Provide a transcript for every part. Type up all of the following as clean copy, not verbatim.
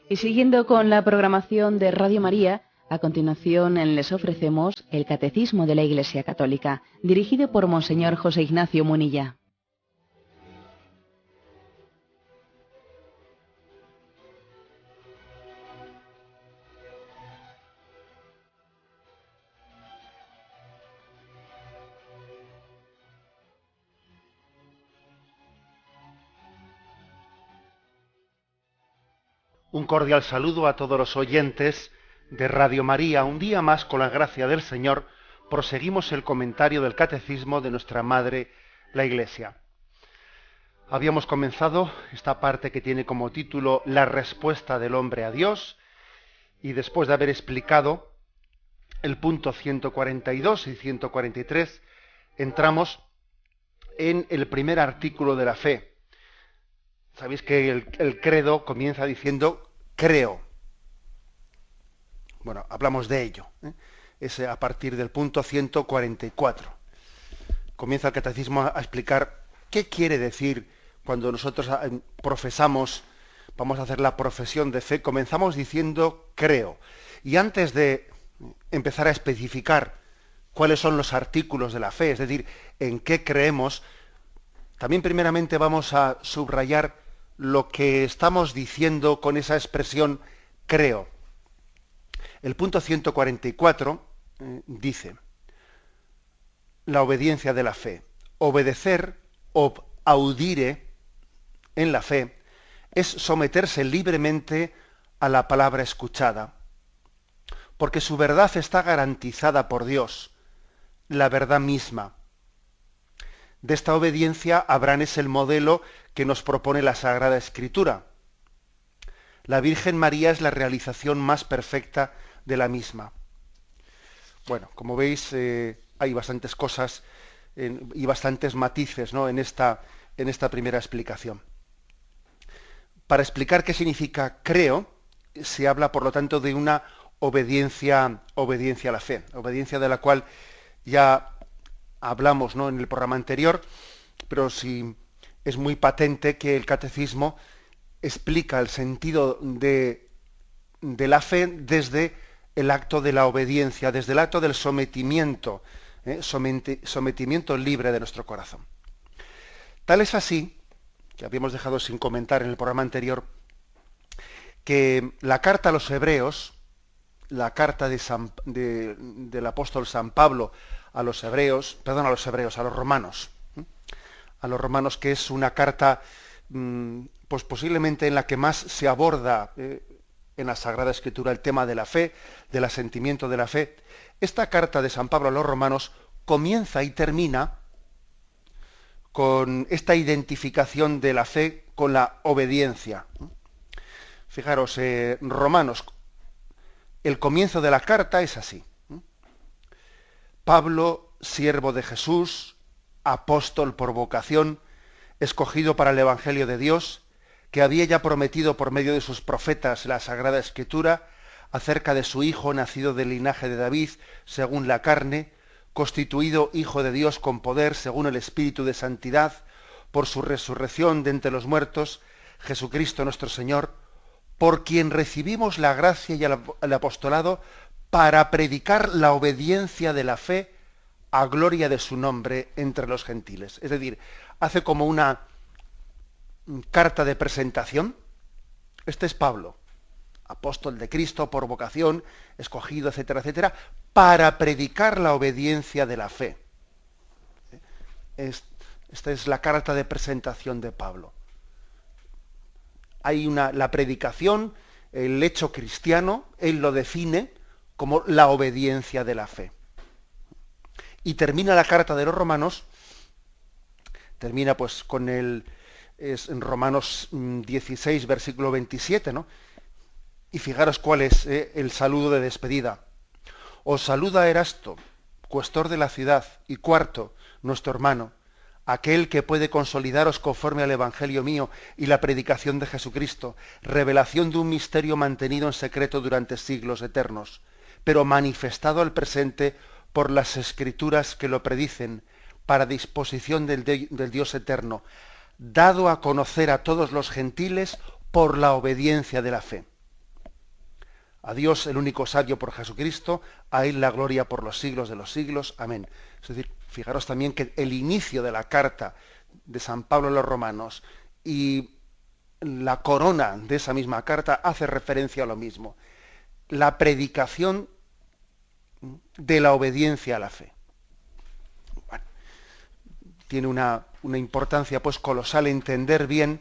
Y siguiendo con la programación de Radio María, a continuación les ofrecemos el Catecismo de la Iglesia Católica, dirigido por Monseñor José Ignacio Munilla. Un cordial saludo a todos los oyentes de Radio María. Un día más, con la gracia del Señor, proseguimos el comentario del Catecismo de nuestra Madre, la Iglesia. Habíamos comenzado esta parte que tiene como título La respuesta del hombre a Dios, y después de haber explicado el punto 142 y 143, entramos en el primer artículo de la fe. Sabéis que el credo comienza diciendo creo. Bueno, hablamos de ello. Es a partir del punto 144. Comienza el catecismo a explicar qué quiere decir cuando nosotros profesamos, vamos a hacer la profesión de fe, comenzamos diciendo creo. Y antes de empezar a especificar cuáles son los artículos de la fe, es decir, en qué creemos, también primeramente vamos a subrayar lo que estamos diciendo con esa expresión creo. El punto 144 dice, la obediencia de la fe. Obedecer o audire en la fe es someterse libremente a la palabra escuchada, porque su verdad está garantizada por Dios, la verdad misma. De esta obediencia, Abraham es el modelo que nos propone la Sagrada Escritura. La Virgen María es la realización más perfecta de la misma. Bueno, como veis, hay bastantes cosas y bastantes matices, ¿no?, en esta primera explicación. Para explicar qué significa creo, se habla, por lo tanto, de una obediencia a la fe, obediencia de la cual ya hablamos, ¿no?, en el programa anterior, pero sí es muy patente que el catecismo explica el sentido de la fe desde el acto de la obediencia, desde el acto del sometimiento, sometimiento libre de nuestro corazón. Tal es así, que habíamos dejado sin comentar en el programa anterior, que la carta a los hebreos, la carta del apóstol San Pablo a los romanos, que es una carta pues posiblemente en la que más se aborda en la Sagrada Escritura el tema de la fe, del asentimiento de la fe. Esta carta de San Pablo a los romanos comienza y termina con esta identificación de la fe con la obediencia. Fijaros, Romanos, el comienzo de la carta es así. Pablo, siervo de Jesús, apóstol por vocación, escogido para el Evangelio de Dios, que había ya prometido por medio de sus profetas la Sagrada Escritura acerca de su Hijo, nacido del linaje de David, según la carne, constituido Hijo de Dios con poder, según el Espíritu de Santidad, por su resurrección de entre los muertos, Jesucristo nuestro Señor, por quien recibimos la gracia y el apostolado para predicar la obediencia de la fe a gloria de su nombre entre los gentiles. Es decir, hace como una carta de presentación. Este es Pablo, apóstol de Cristo por vocación, escogido, etcétera, etcétera, para predicar la obediencia de la fe. Esta es la carta de presentación de Pablo. Hay la predicación, el hecho cristiano, él lo define como la obediencia de la fe. Y termina la carta de los Romanos, termina pues con en Romanos 16, versículo 27, ¿no? Y fijaros cuál es el saludo de despedida. Os saluda Erasto, cuestor de la ciudad, y Cuarto, nuestro hermano, aquel que puede consolidaros conforme al Evangelio mío y la predicación de Jesucristo, revelación de un misterio mantenido en secreto durante siglos eternos, pero manifestado al presente por las Escrituras que lo predicen, para disposición del Dios eterno, dado a conocer a todos los gentiles por la obediencia de la fe. A Dios, el único sabio, por Jesucristo, a Él la gloria por los siglos de los siglos. Amén. Es decir, fijaros también que el inicio de la carta de San Pablo a los Romanos y la corona de esa misma carta hace referencia a lo mismo. La predicación de la obediencia a la fe. Bueno, tiene una importancia pues colosal entender bien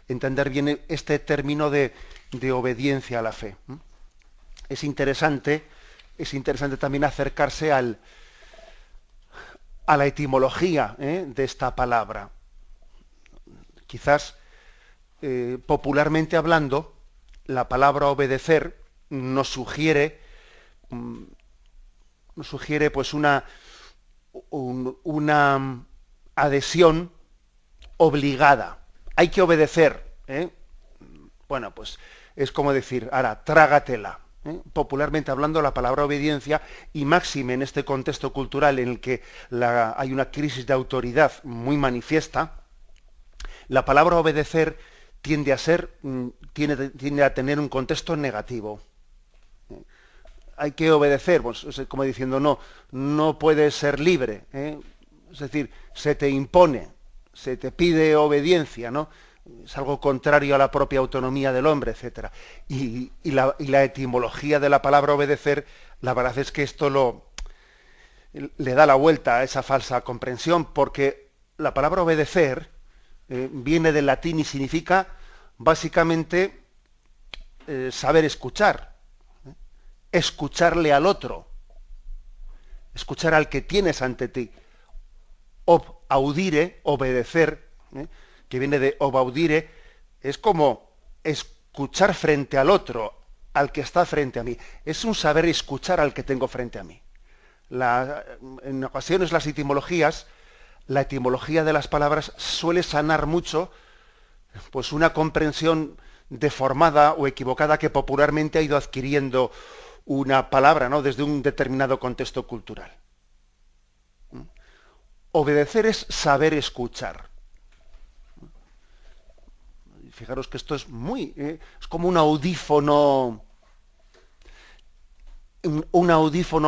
este término de obediencia a la fe. Es interesante también acercarse a la etimología de esta palabra. Quizás popularmente hablando, la palabra obedecer nos sugiere pues una adhesión obligada. Hay que obedecer. Bueno, pues es como decir, ahora, trágatela. Popularmente hablando, la palabra obediencia, y máxime en este contexto cultural en el que hay una crisis de autoridad muy manifiesta, la palabra obedecer tiende a tener un contexto negativo. Hay que obedecer, pues, como diciendo, no puedes ser libre. Es decir, se te impone, se te pide obediencia, ¿no? Es algo contrario a la propia autonomía del hombre, etc. Y la etimología de la palabra obedecer, la verdad es que esto le da la vuelta a esa falsa comprensión, porque la palabra obedecer viene del latín y significa básicamente saber escuchar, escucharle al otro, escuchar al que tienes ante ti. Ob audire, obedecer, que viene de obaudire, es como escuchar frente al otro, al que está frente a mí. Es un saber escuchar al que tengo frente a mí. En ocasiones las etimologías, la etimología de las palabras suele sanar mucho pues una comprensión deformada o equivocada que popularmente ha ido adquiriendo una palabra, ¿no?, desde un determinado contexto cultural. Obedecer es saber escuchar. Fijaros que esto es es como un audífono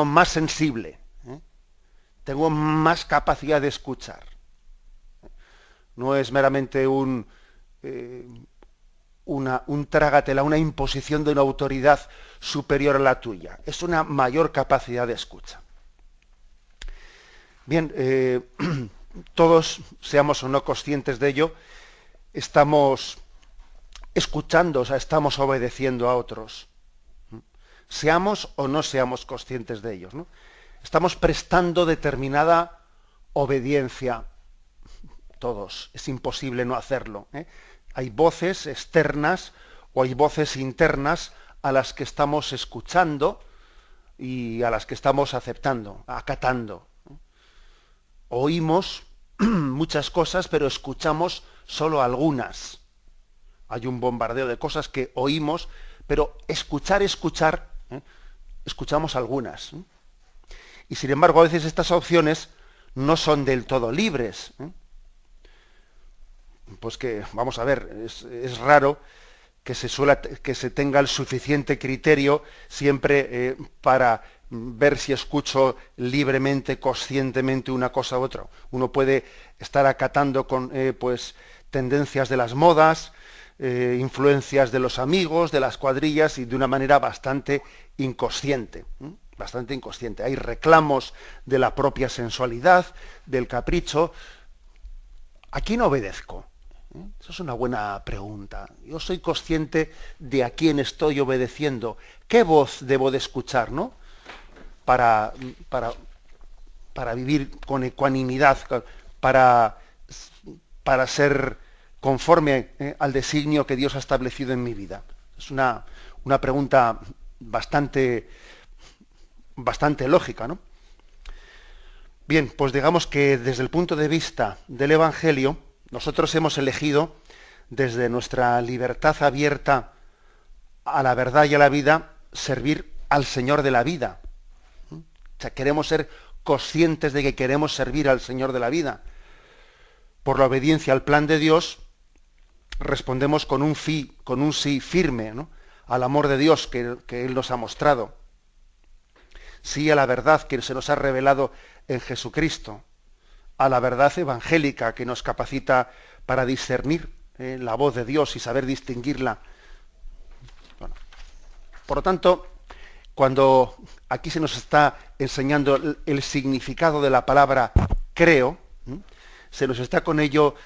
más sensible. Tengo más capacidad de escuchar. No es meramente un trágatela, una imposición de una autoridad superior a la tuya. Es una mayor capacidad de escucha. Bien, todos, seamos o no conscientes de ello, estamos escuchando, o sea, estamos obedeciendo a otros. Seamos o no seamos conscientes de ellos, ¿no? Estamos prestando determinada obediencia. Todos. Es imposible no hacerlo. Hay voces externas o hay voces internas a las que estamos escuchando y a las que estamos aceptando, acatando. Oímos muchas cosas, pero escuchamos solo algunas. Hay un bombardeo de cosas que oímos, pero escuchamos algunas. Y sin embargo, a veces estas opciones no son del todo libres. Pues que, vamos a ver, es raro que se tenga el suficiente criterio siempre para ver si escucho libremente, conscientemente una cosa u otra. Uno puede estar acatando con pues tendencias de las modas, influencias de los amigos, de las cuadrillas, y de una manera bastante inconsciente. Bastante inconsciente. Hay reclamos de la propia sensualidad, del capricho. ¿A quién obedezco? Esa es una buena pregunta. Yo soy consciente de a quién estoy obedeciendo. ¿Qué voz debo de escuchar, ¿no?, para vivir con ecuanimidad, para ser conforme al designio que Dios ha establecido en mi vida? Es una pregunta bastante lógica, ¿no? Bien, pues digamos que desde el punto de vista del Evangelio, nosotros hemos elegido, desde nuestra libertad abierta a la verdad y a la vida, servir al Señor de la vida. O sea, queremos ser conscientes de que queremos servir al Señor de la vida. Por la obediencia al plan de Dios, respondemos con un sí firme, ¿no?, al amor de Dios que Él nos ha mostrado. Sí a la verdad que se nos ha revelado en Jesucristo, a la verdad evangélica que nos capacita para discernir la voz de Dios y saber distinguirla. Bueno, por lo tanto, cuando aquí se nos está enseñando el significado de la palabra creo, se nos está con ello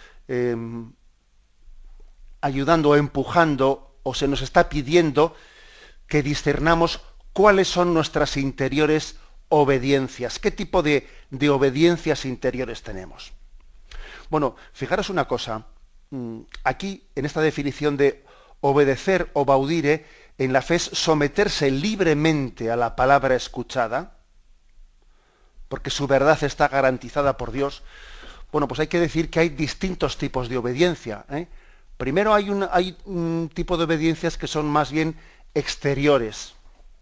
ayudando, empujando, o se nos está pidiendo que discernamos cuáles son nuestras interiores obediencias, qué tipo de obediencias interiores tenemos. Bueno, fijaros una cosa, aquí en esta definición de obedecer o baudire, en la fe es someterse libremente a la palabra escuchada, porque su verdad está garantizada por Dios. Bueno, pues hay que decir que hay distintos tipos de obediencia, ¿eh? Primero hay un tipo de obediencias que son más bien exteriores,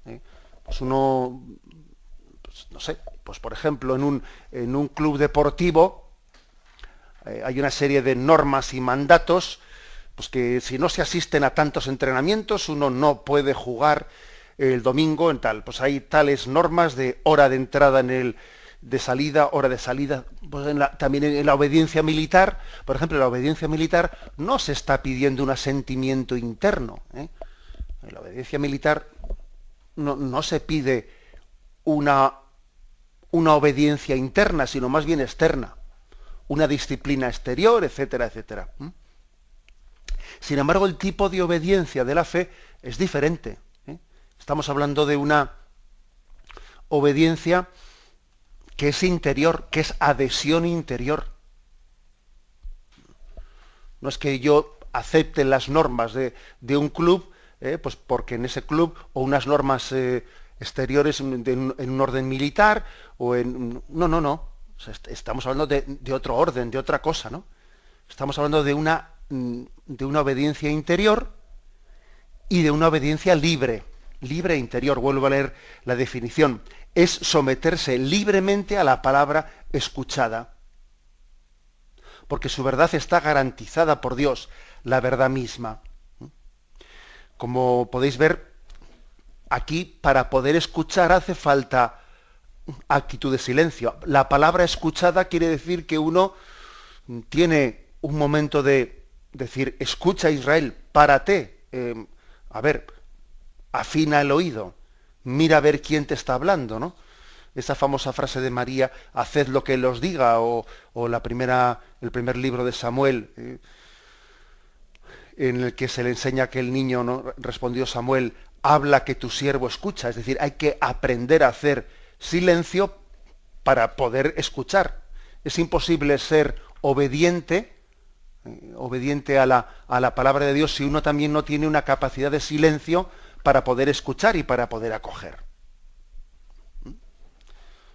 ¿eh? Pues uno, pues no sé, pues por ejemplo en un club deportivo hay una serie de normas y mandatos, pues que si no se asisten a tantos entrenamientos uno no puede jugar el domingo en tal. Pues hay tales normas de hora de entrada de salida, hora de salida. Pues también en la obediencia militar, por ejemplo, en la obediencia militar no se está pidiendo un asentimiento interno, ¿eh? En la obediencia militar no se pide una obediencia interna, sino más bien externa, una disciplina exterior, etcétera, etcétera. Sin embargo, el tipo de obediencia de la fe es diferente, ¿eh? Estamos hablando de una obediencia que es interior, que es adhesión interior. No es que yo acepte las normas de un club, pues porque en ese club, o unas normas exteriores en un orden militar, o en... No. O sea, estamos hablando de otro orden, de otra cosa, ¿no? Estamos hablando de una obediencia interior y de una obediencia libre interior. Vuelvo a leer la definición. Es someterse libremente a la palabra escuchada, porque su verdad está garantizada por Dios, la verdad misma. Como podéis ver, aquí para poder escuchar hace falta actitud de silencio. La palabra escuchada quiere decir que uno tiene un momento de decir, escucha Israel, párate, a ver, afina el oído, mira a ver quién te está hablando, ¿no? Esa famosa frase de María, haced lo que él os diga, o el primer libro de Samuel, en el que se le enseña que el niño, ¿no? Respondió Samuel, habla que tu siervo escucha. Es decir, hay que aprender a hacer silencio para poder escuchar. Es imposible ser obediente a la palabra de Dios si uno también no tiene una capacidad de silencio para poder escuchar y para poder acoger.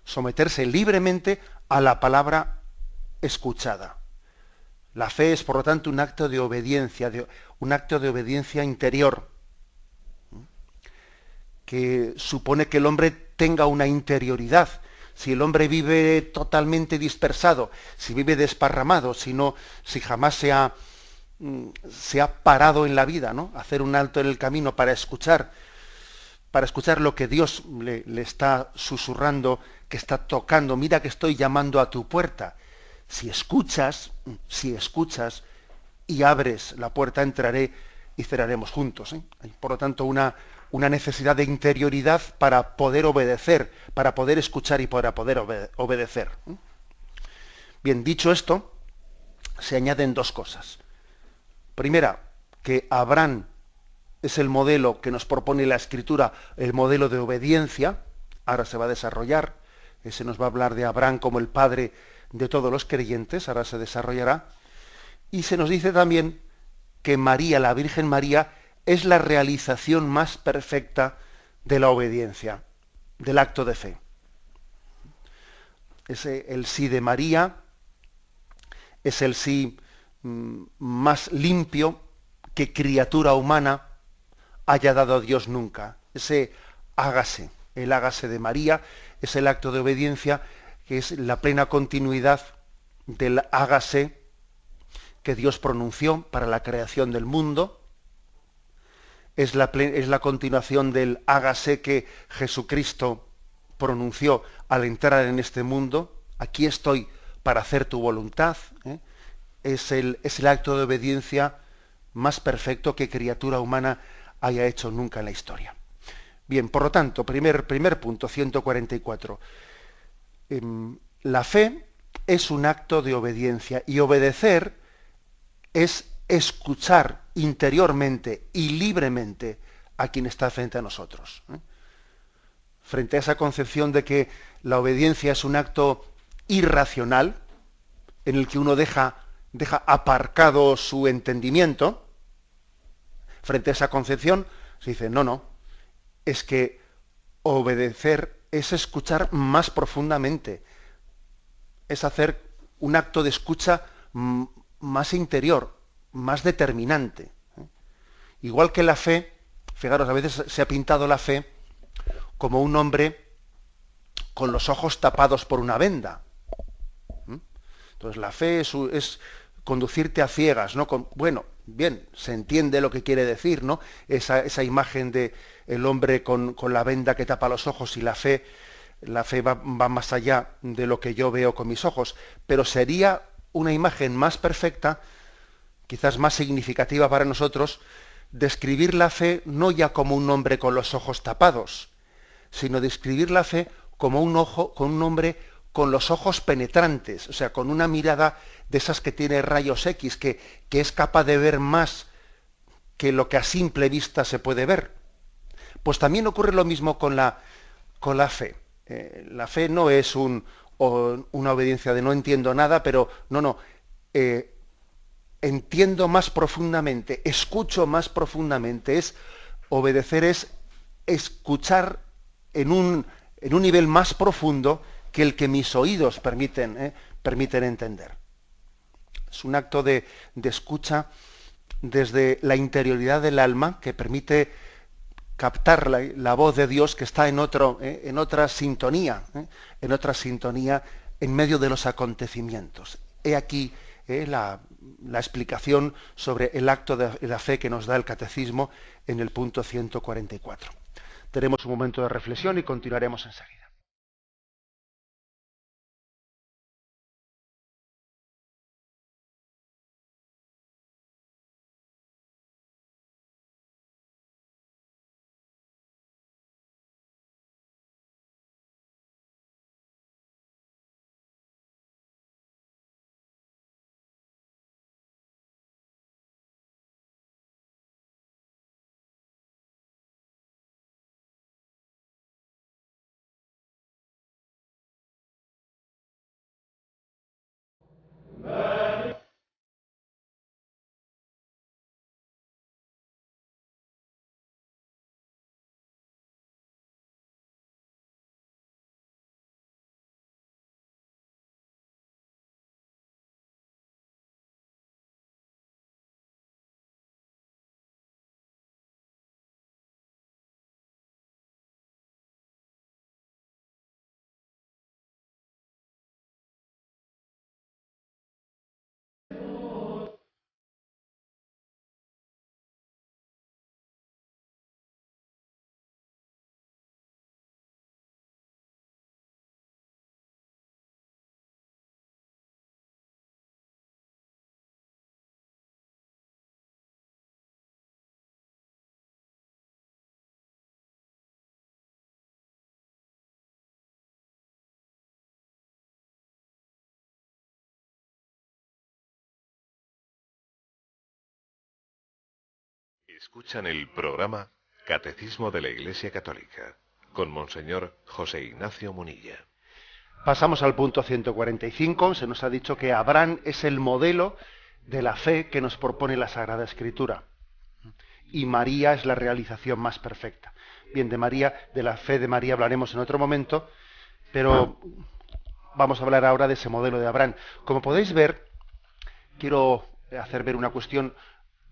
Someterse libremente a la palabra escuchada. La fe es, por lo tanto, un acto de obediencia, un acto de obediencia interior, que supone que el hombre tenga una interioridad. Si el hombre vive totalmente dispersado, si vive desparramado, si jamás se ha parado en la vida, ¿no? Hacer un alto en el camino para escuchar lo que Dios le está susurrando, que está tocando. Mira que estoy llamando a tu puerta. Si escuchas y abres la puerta, entraré y cenaremos juntos, ¿eh? Hay, por lo tanto, una necesidad de interioridad para poder obedecer, para poder escuchar y para poder obedecer. Bien, dicho esto, se añaden dos cosas. Primera, que Abraham es el modelo que nos propone la Escritura, el modelo de obediencia. Ahora se va a desarrollar, se nos va a hablar de Abraham como el padre de todos los creyentes, ahora se desarrollará. Y se nos dice también que María, la Virgen María, es la realización más perfecta de la obediencia, del acto de fe. El sí de María es el sí más limpio que criatura humana haya dado a Dios nunca. Ese hágase, el hágase de María, es el acto de obediencia que es la plena continuidad del hágase que Dios pronunció para la creación del mundo, es la continuación del hágase que Jesucristo pronunció al entrar en este mundo. Aquí estoy para hacer tu voluntad. Es el acto de obediencia más perfecto que criatura humana haya hecho nunca en la historia. Bien, por lo tanto, primer punto, 144. La fe es un acto de obediencia, y obedecer es escuchar interiormente y libremente a quien está frente a nosotros. Frente a esa concepción de que la obediencia es un acto irracional, en el que uno deja aparcado su entendimiento, frente a esa concepción se dice, no, es que obedecer es escuchar más profundamente, es hacer un acto de escucha más interior, más determinante. Igual que la fe, fijaros, a veces se ha pintado la fe como un hombre con los ojos tapados por una venda. Entonces la fe es conducirte a ciegas, ¿no? Bueno, bien, se entiende lo que quiere decir, ¿no? Esa imagen de el hombre con la venda que tapa los ojos, y la fe va más allá de lo que yo veo con mis ojos, pero sería una imagen más perfecta, quizás más significativa para nosotros, describir la fe no ya como un hombre con los ojos tapados, sino describir la fe como un hombre con los ojos penetrantes, o sea, con una mirada de esas que tiene rayos X, que es capaz de ver más que lo que a simple vista se puede ver. Pues también ocurre lo mismo con la fe. La fe no es una obediencia de no entiendo nada, pero no. Entiendo más profundamente, escucho más profundamente. Obedecer es escuchar en un nivel más profundo que el que mis oídos permiten entender. Es un acto de escucha desde la interioridad del alma, que permite captar la voz de Dios, que está en otra sintonía, en medio de los acontecimientos. He aquí la explicación sobre el acto de la fe que nos da el Catecismo en el punto 144. Tenemos un momento de reflexión y continuaremos enseguida. Escuchan el programa Catecismo de la Iglesia Católica con Monseñor José Ignacio Munilla. Pasamos al punto 145. Se nos ha dicho que Abraham es el modelo de la fe que nos propone la Sagrada Escritura, y María es la realización más perfecta. Bien, de la fe de María hablaremos en otro momento, pero vamos a hablar ahora de ese modelo de Abraham. Como podéis ver, quiero hacer ver una cuestión.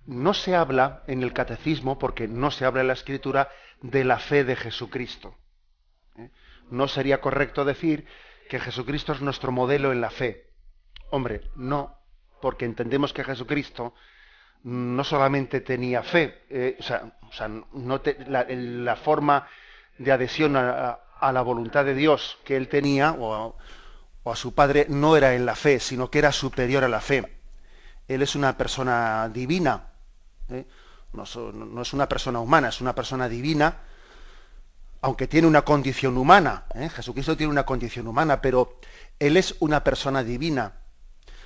No se habla en el Catecismo, porque no se habla en la Escritura, de la fe de Jesucristo. No sería correcto decir que Jesucristo es nuestro modelo en la fe. Hombre, no, porque entendemos que Jesucristo no solamente tenía fe, la forma de adhesión a la voluntad de Dios que él tenía, o a su padre, no era en la fe, sino que era superior a la fe. Él es una persona divina, ¿eh? No es una persona humana, es una persona divina, aunque tiene una condición humana. Jesucristo tiene una condición humana, pero él es una persona divina.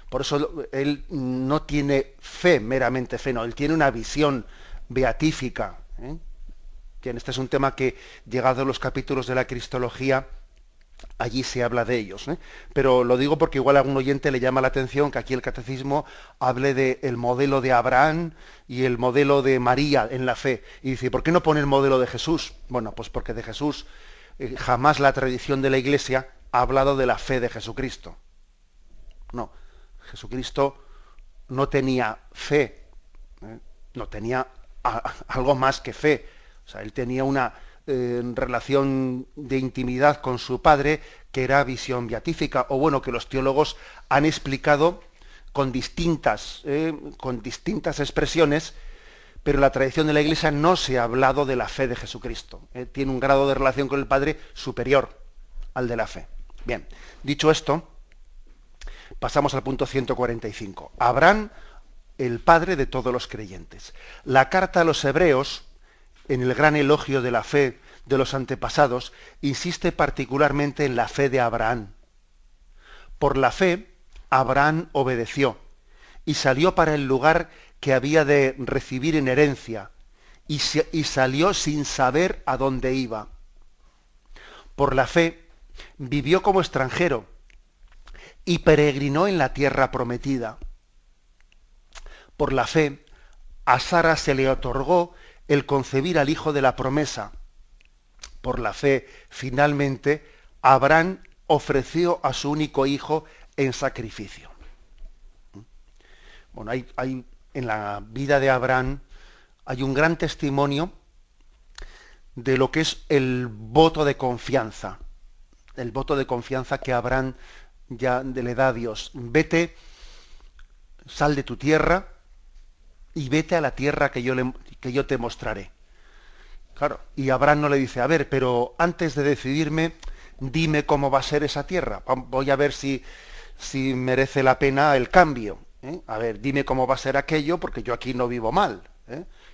Por eso él no tiene fe, meramente fe, no, él tiene una visión beatífica. Bien, este es un tema que, llegados los capítulos de la Cristología, allí se habla de ellos. Pero lo digo porque igual a algún oyente le llama la atención que aquí el catecismo hable del modelo de Abraham y el modelo de María en la fe. Y dice, ¿por qué no pone el modelo de Jesús? Bueno, pues porque de Jesús jamás la tradición de la Iglesia ha hablado de la fe de Jesucristo. No, Jesucristo no tenía fe, no tenía algo más que fe. O sea, él tenía una relación de intimidad con su padre que era visión beatífica, o bueno, que los teólogos han explicado con distintas expresiones, pero en la tradición de la Iglesia no se ha hablado de la fe de Jesucristo. Tiene un grado de relación con el Padre superior al de la fe. Bien, dicho esto, pasamos al punto 145. Abraham, el padre de todos los creyentes. La carta a los hebreos, en el gran elogio de la fe de los antepasados, insiste particularmente en la fe de Abraham. Por la fe, Abraham obedeció y salió para el lugar que había de recibir en herencia, y salió sin saber a dónde iba. Por la fe, vivió como extranjero y peregrinó en la tierra prometida. Por la fe, a Sara se le otorgó el concebir al hijo de la promesa. Por la fe, finalmente, Abraham ofreció a su único hijo en sacrificio. Bueno, hay en la vida de Abraham hay un gran testimonio de lo que es el voto de confianza. El voto de confianza que Abraham ya le da a Dios. Vete, sal de tu tierra y vete a la tierra que yo te mostraré. Claro, y Abraham no le dice, a ver, pero antes de decidirme, dime cómo va a ser esa tierra. Voy a ver si merece la pena el cambio. A ver, dime cómo va a ser aquello, porque yo aquí no vivo mal.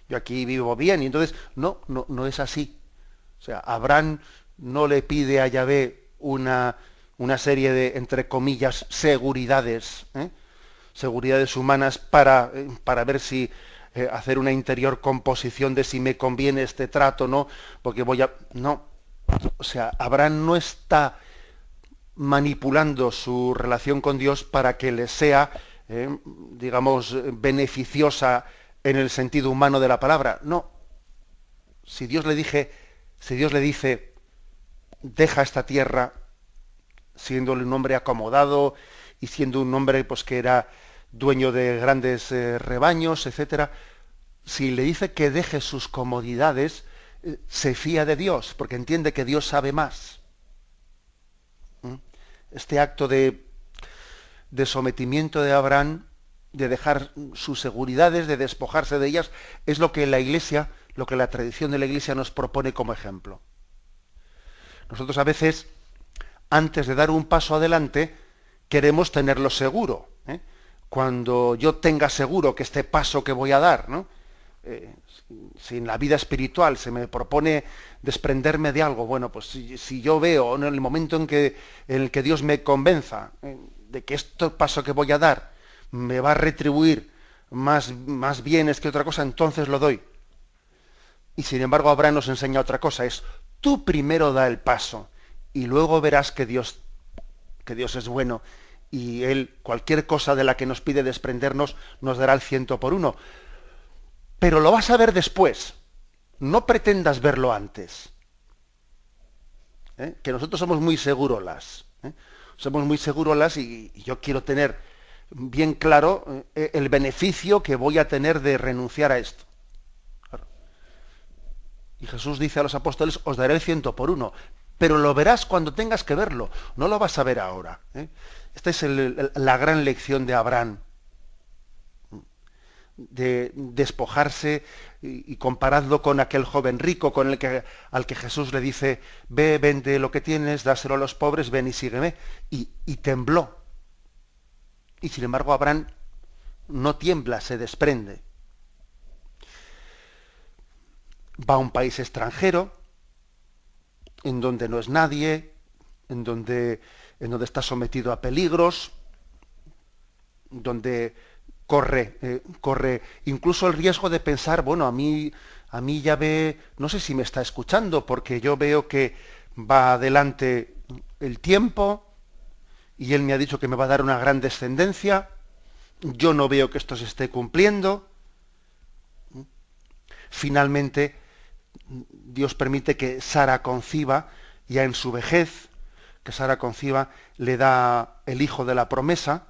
Yo aquí vivo bien. Y entonces, no es así. O sea, Abraham no le pide a Yahvé una serie de, entre comillas, seguridades humanas para ver si hacer una interior composición de si me conviene este trato, ¿no? Porque no. O sea, Abraham no está manipulando su relación con Dios para que le sea, digamos, beneficiosa en el sentido humano de la palabra. No. Si Dios le dice, deja esta tierra, siendo un hombre acomodado y siendo un hombre pues que era dueño de grandes rebaños, etcétera, si le dice que deje sus comodidades, se fía de Dios, porque entiende que Dios sabe más. Este acto de sometimiento de Abraham, de dejar sus seguridades, de despojarse de ellas, es lo que la Iglesia, lo que la tradición de la Iglesia nos propone como ejemplo. Nosotros a veces, antes de dar un paso adelante, queremos tenerlo seguro. Cuando yo tenga seguro que este paso que voy a dar, ¿no? Si en la vida espiritual se me propone desprenderme de algo, bueno, pues si yo veo en el momento en el que Dios me convenza de que este paso que voy a dar me va a retribuir más bienes que otra cosa, entonces lo doy. Y sin embargo Abraham nos enseña otra cosa, es tú primero da el paso y luego verás que Dios es bueno y Él, cualquier cosa de la que nos pide desprendernos, nos dará el 100%. Pero lo vas a ver después. No pretendas verlo antes. Que nosotros somos muy segurolas. Somos muy segurolas y yo quiero tener bien claro el beneficio que voy a tener de renunciar a esto. Claro. Y Jesús dice a los apóstoles, os daré el 100%. Pero lo verás cuando tengas que verlo. No lo vas a ver ahora. Esta es la gran lección de Abraham. de despojarse, y comparadlo con aquel joven rico al que Jesús le dice: ve, vende lo que tienes, dáselo a los pobres, ven y sígueme. Y tembló. Y sin embargo Abraham no tiembla, se desprende. Va a un país extranjero, en donde no es nadie, en donde está sometido a peligros, donde corre incluso el riesgo de pensar: bueno, a mí Yahvé, no sé si me está escuchando, porque yo veo que va adelante el tiempo y él me ha dicho que me va a dar una gran descendencia, yo no veo que esto se esté cumpliendo. Finalmente Dios permite que Sara conciba, ya en su vejez, que Sara conciba, le da el hijo de la promesa.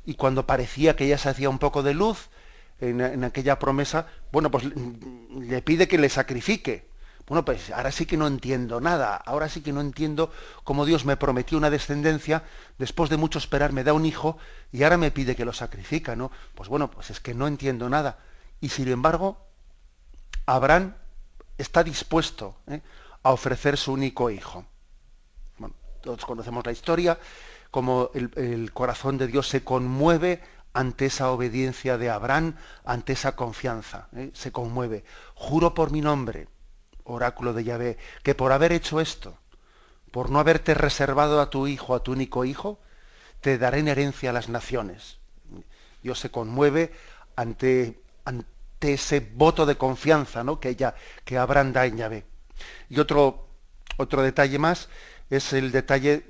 Y cuando parecía que ya se hacía un poco de luz en aquella promesa, bueno, pues le pide que le sacrifique. Bueno, pues ahora sí que no entiendo nada, ahora sí que no entiendo cómo Dios me prometió una descendencia, después de mucho esperar me da un hijo y ahora me pide que lo sacrifica, ¿no? Pues bueno, pues es que no entiendo nada. Y sin embargo, Abraham está dispuesto a ofrecer su único hijo. Bueno, todos conocemos la historia, como el corazón de Dios se conmueve ante esa obediencia de Abraham, ante esa confianza, se conmueve. Juro por mi nombre, oráculo de Yahvé, que por haber hecho esto, por no haberte reservado a tu hijo, a tu único hijo, te daré en herencia a las naciones. Dios se conmueve ante ese voto de confianza, ¿no?, que Abraham da en Yahvé. Y otro detalle más es el detalle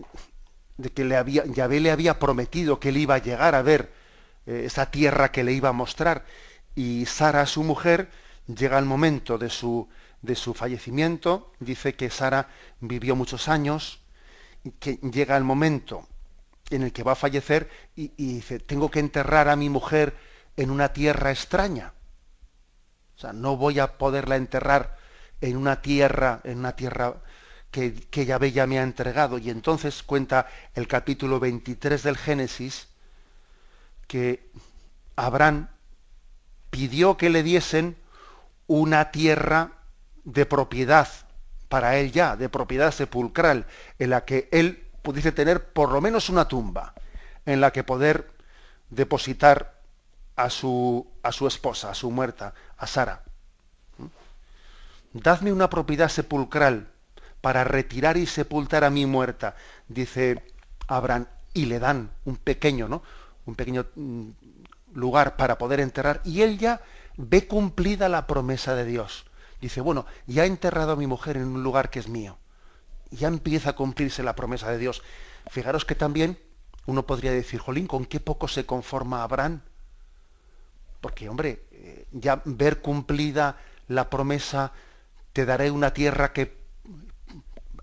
de que Yahvé le había prometido que él iba a llegar a ver esa tierra que le iba a mostrar, y Sara, su mujer, llega el momento de su fallecimiento. Dice que Sara vivió muchos años, y que llega el momento en el que va a fallecer y dice: tengo que enterrar a mi mujer en una tierra extraña. O sea, no voy a poderla enterrar en una tierra que Yahvé ya me ha entregado. Y entonces cuenta el capítulo 23 del Génesis que Abraham pidió que le diesen una tierra de propiedad para él, ya de propiedad sepulcral, en la que él pudiese tener por lo menos una tumba, en la que poder depositar a su esposa, a su muerta, a Sara. Dadme una propiedad sepulcral para retirar y sepultar a mi muerta, dice Abraham, y le dan un pequeño lugar para poder enterrar, y él ya ve cumplida la promesa de Dios. Dice: bueno, ya he enterrado a mi mujer en un lugar que es mío. Ya empieza a cumplirse la promesa de Dios. Fijaros que también uno podría decir: jolín, ¿con qué poco se conforma Abraham? Porque, hombre, ya ver cumplida la promesa, te daré una tierra que,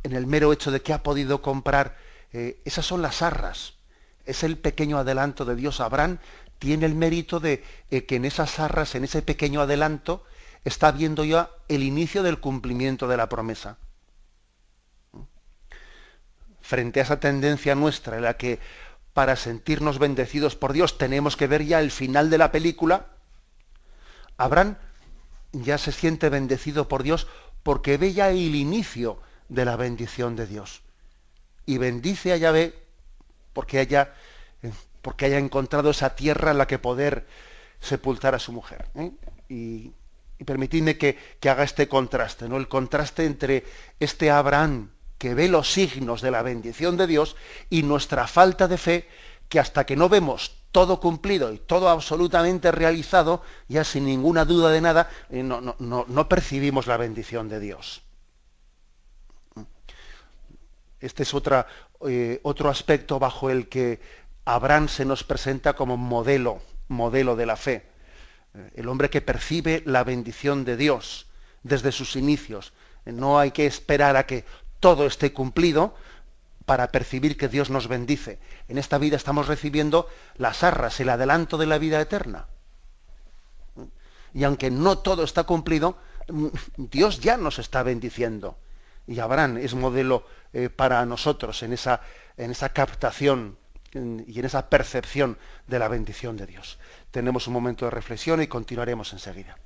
en el mero hecho de que ha podido comprar, esas son las arras. Es el pequeño adelanto de Dios. Abraham tiene el mérito de que en esas arras, en ese pequeño adelanto, está viendo ya el inicio del cumplimiento de la promesa. Frente a esa tendencia nuestra en la que para sentirnos bendecidos por Dios tenemos que ver ya el final de la película, Abraham ya se siente bendecido por Dios porque ve ya el inicio de la bendición de Dios. Y bendice a Yahvé porque haya encontrado esa tierra en la que poder sepultar a su mujer. Y permitidme que haga este contraste, ¿no? El contraste entre este Abraham que ve los signos de la bendición de Dios y nuestra falta de fe, que hasta que no vemos todo cumplido y todo absolutamente realizado, ya sin ninguna duda de nada, no percibimos la bendición de Dios. Este es otro aspecto bajo el que Abraham se nos presenta como modelo de la fe. El hombre que percibe la bendición de Dios desde sus inicios. No hay que esperar a que todo esté cumplido para percibir que Dios nos bendice. En esta vida estamos recibiendo las arras, el adelanto de la vida eterna. Y aunque no todo está cumplido, Dios ya nos está bendiciendo. Y Abraham es modelo para nosotros en esa captación y en esa percepción de la bendición de Dios. Tenemos un momento de reflexión y continuaremos enseguida.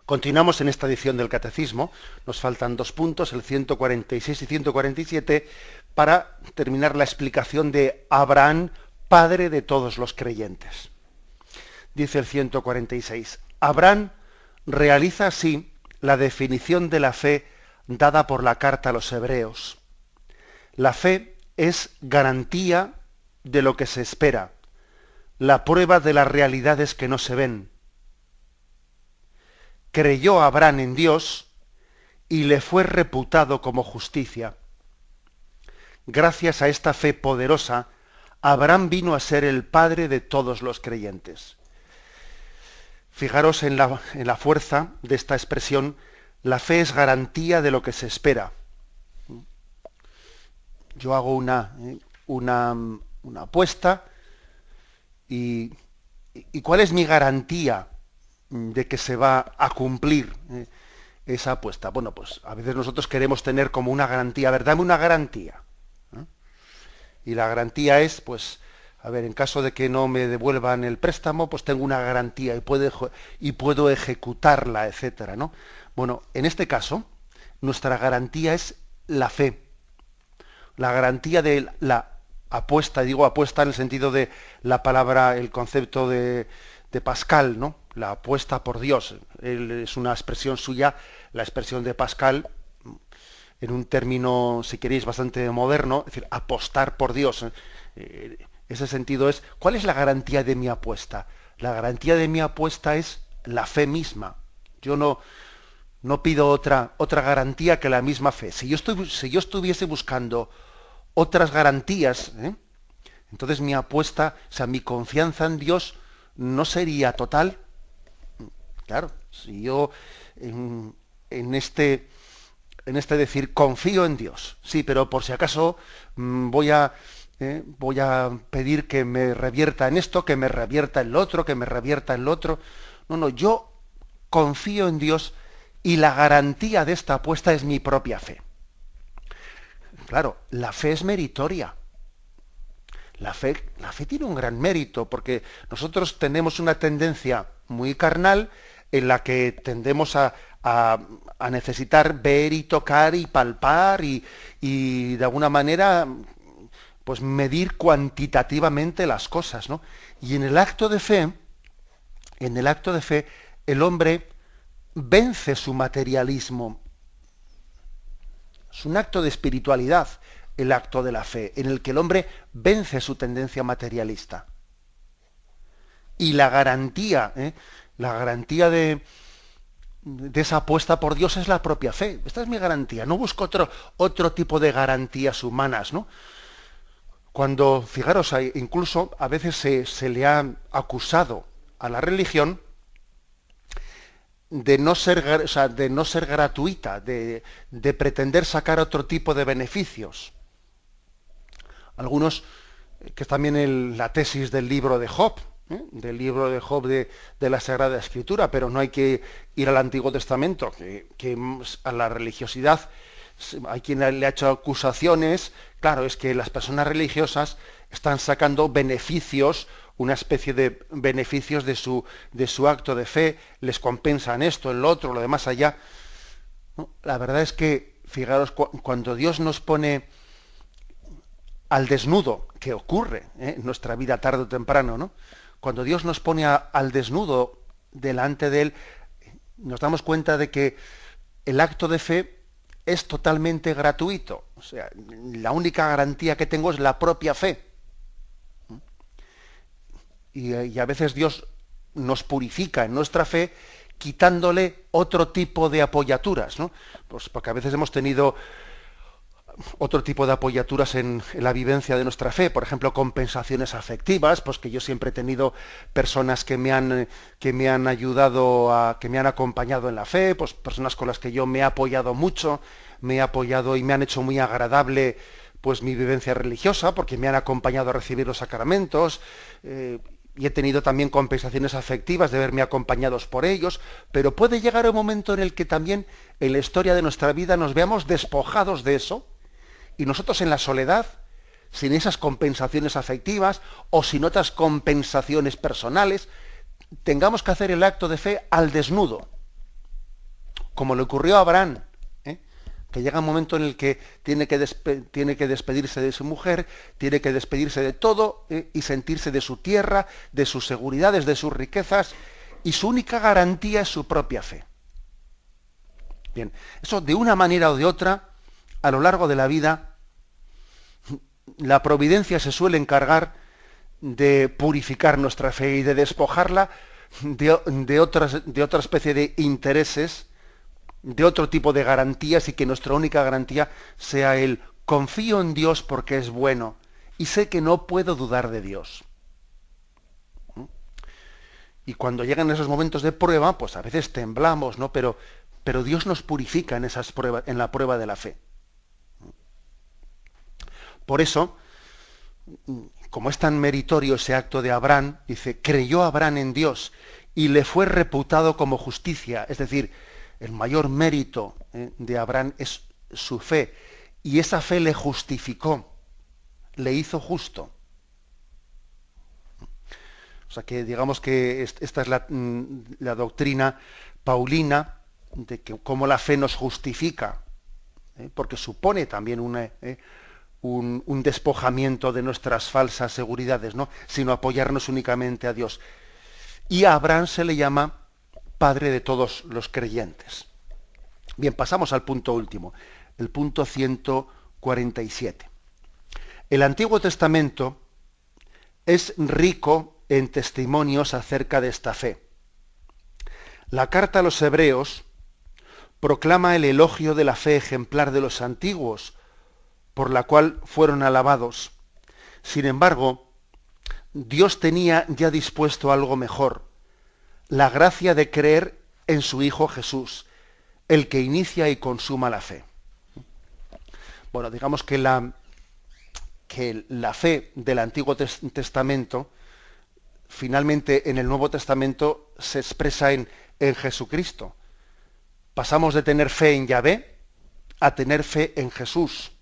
Continuamos en esta edición del Catecismo. Nos faltan 2 puntos, el 146 y 147, para terminar la explicación de Abraham, padre de todos los creyentes. Dice el 146, Abraham realiza así la definición de la fe dada por la carta a los hebreos. La fe es garantía de lo que se espera, la prueba de las realidades que no se ven. Creyó Abraham en Dios y le fue reputado como justicia. Gracias a esta fe poderosa, Abraham vino a ser el padre de todos los creyentes. Fijaros en la fuerza de esta expresión, la fe es garantía de lo que se espera. Yo hago una apuesta y ¿cuál es mi garantía de que se va a cumplir esa apuesta? Bueno, pues a veces nosotros queremos tener como una garantía, a ver, dame una garantía. Y la garantía es, pues, a ver, en caso de que no me devuelvan el préstamo, pues tengo una garantía y puedo ejecutarla, etcétera, ¿no? Bueno, en este caso, nuestra garantía es la fe. La garantía de la apuesta, digo apuesta en el sentido de la palabra, el concepto de Pascal, ¿no? La apuesta por Dios. Es una expresión suya, la expresión de Pascal, en un término, si queréis, bastante moderno, es decir, apostar por Dios. Ese sentido es, ¿cuál es la garantía de mi apuesta? La garantía de mi apuesta es la fe misma. Yo no pido otra garantía que la misma fe. Si yo estuviese buscando otras garantías, entonces mi apuesta, o sea, mi confianza en Dios no sería total. Claro, si yo en este decir confío en Dios, sí, pero por si acaso voy a pedir que me revierta en esto, que me revierta en lo otro, que me revierta en lo otro. No, yo confío en Dios y la garantía de esta apuesta es mi propia fe. Claro, la fe es meritoria. La fe tiene un gran mérito, porque nosotros tenemos una tendencia muy carnal en la que tendemos a necesitar ver y tocar y palpar y de alguna manera pues medir cuantitativamente las cosas, ¿no? Y en el acto de fe, el hombre vence su materialismo. Es un acto de espiritualidad, el acto de la fe, en el que el hombre vence su tendencia materialista. Y la garantía de esa apuesta por Dios es la propia fe. Esta es mi garantía. No busco otro tipo de garantías humanas, ¿no? Cuando, fijaros, incluso a veces se le ha acusado a la religión de no ser gratuita, de pretender sacar otro tipo de beneficios. Algunos, que es también la tesis del libro de Job, de la Sagrada Escritura, pero no hay que ir al Antiguo Testamento, que a la religiosidad hay quien le ha hecho acusaciones. Claro, es que las personas religiosas están sacando beneficios, una especie de beneficios de su acto de fe, les compensan esto, lo otro, lo demás allá. ¿No? La verdad es que, fijaros, cuando Dios nos pone al desnudo, que ocurre en nuestra vida tarde o temprano, ¿no? Cuando Dios nos pone al desnudo delante de Él, nos damos cuenta de que el acto de fe es totalmente gratuito. O sea, la única garantía que tengo es la propia fe. Y a veces Dios nos purifica en nuestra fe quitándole otro tipo de apoyaturas, ¿no? Pues porque a veces hemos tenido otro tipo de apoyaturas en la vivencia de nuestra fe, por ejemplo, compensaciones afectivas, pues que yo siempre he tenido personas que me han ayudado, que me han acompañado en la fe, pues personas con las que yo me he apoyado mucho, me he apoyado y me han hecho muy agradable pues mi vivencia religiosa, porque me han acompañado a recibir los sacramentos, y he tenido también compensaciones afectivas de verme acompañados por ellos, pero puede llegar un momento en el que también en la historia de nuestra vida nos veamos despojados de eso, y nosotros en la soledad, sin esas compensaciones afectivas o sin otras compensaciones personales, tengamos que hacer el acto de fe al desnudo, como le ocurrió a Abraham, que llega un momento en el que tiene que despedirse de su mujer, tiene que despedirse de todo, y sentirse de su tierra, de sus seguridades, de sus riquezas, y su única garantía es su propia fe. Bien, eso de una manera o de otra, a lo largo de la vida, la providencia se suele encargar de purificar nuestra fe y de despojarla de otra especie de intereses, de otro tipo de garantías, y que nuestra única garantía sea el confío en Dios porque es bueno y sé que no puedo dudar de Dios. Y cuando llegan esos momentos de prueba, pues a veces temblamos, ¿no? Pero Dios nos purifica en esas pruebas, en la prueba de la fe. Por eso, como es tan meritorio ese acto de Abraham, dice, creyó Abraham en Dios y le fue reputado como justicia. Es decir, el mayor mérito de Abraham es su fe, y esa fe le justificó, le hizo justo. O sea que digamos que esta es la doctrina paulina de que cómo la fe nos justifica, porque supone también un despojamiento de nuestras falsas seguridades, ¿no? Sino apoyarnos únicamente a Dios. Y a Abraham se le llama padre de todos los creyentes. Bien, pasamos al punto último, el punto 147. El Antiguo Testamento es rico en testimonios acerca de esta fe. La carta a los Hebreos proclama el elogio de la fe ejemplar de los antiguos, por la cual fueron alabados. Sin embargo, Dios tenía ya dispuesto algo mejor, la gracia de creer en su Hijo Jesús, el que inicia y consuma la fe. Bueno, digamos que la fe del Antiguo Testamento, finalmente en el Nuevo Testamento se expresa en Jesucristo. Pasamos de tener fe en Yahvé a tener fe en Jesús.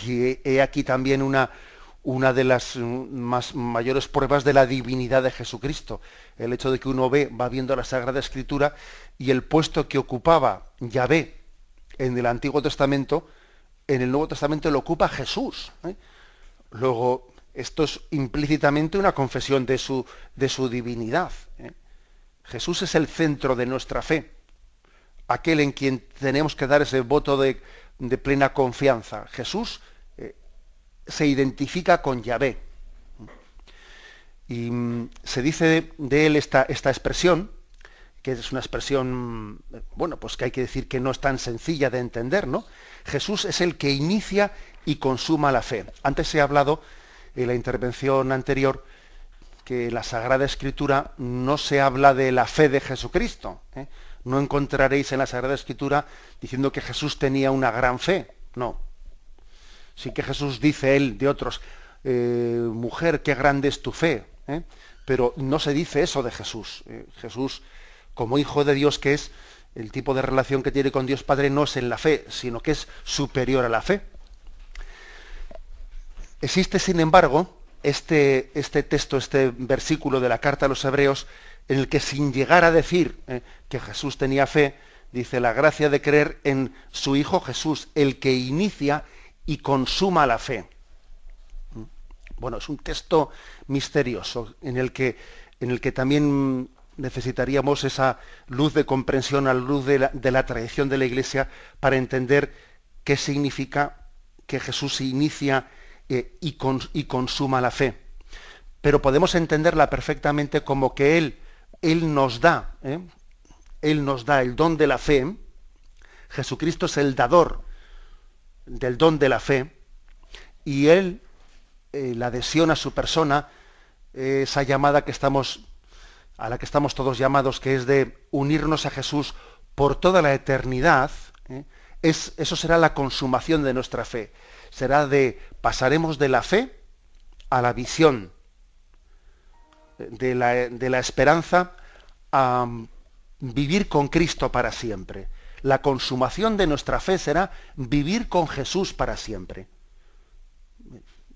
Y he aquí también una de las mayores pruebas de la divinidad de Jesucristo, el hecho de que uno va viendo la Sagrada Escritura, y el puesto que ocupaba Yahvé en el Antiguo Testamento, en el Nuevo Testamento lo ocupa Jesús. Luego, esto es implícitamente una confesión de su divinidad. Jesús es el centro de nuestra fe, aquel en quien tenemos que dar ese voto de plena confianza. Jesús se identifica con Yahvé. Y se dice de él esta expresión, que es una expresión, bueno, pues que hay que decir que no es tan sencilla de entender, ¿no? Jesús es el que inicia y consuma la fe. Antes he hablado, en la intervención anterior, que en la Sagrada Escritura no se habla de la fe de Jesucristo. No encontraréis en la Sagrada Escritura diciendo que Jesús tenía una gran fe. No. Sí que Jesús dice él de otros, mujer, qué grande es tu fe. Pero no se dice eso de Jesús. Jesús, como Hijo de Dios que es, el tipo de relación que tiene con Dios Padre no es en la fe, sino que es superior a la fe. Existe, sin embargo, este texto, este versículo de la carta a los Hebreos, en el que, sin llegar a decir que Jesús tenía fe, dice la gracia de creer en su Hijo Jesús, el que inicia y consuma la fe. Bueno, es un texto misterioso en el que también necesitaríamos esa luz de comprensión, a la luz de la tradición de la Iglesia, para entender qué significa que Jesús inicia y consuma la fe. Pero podemos entenderla perfectamente como que Él nos da el don de la fe. Jesucristo es el dador del don de la fe, y Él, la adhesión a su persona, esa llamada a la que estamos todos llamados, que es de unirnos a Jesús por toda la eternidad, eso será la consumación de nuestra fe. Pasaremos de la fe a la visión, de la esperanza a vivir con Cristo para siempre. La consumación de nuestra fe será vivir con Jesús para siempre.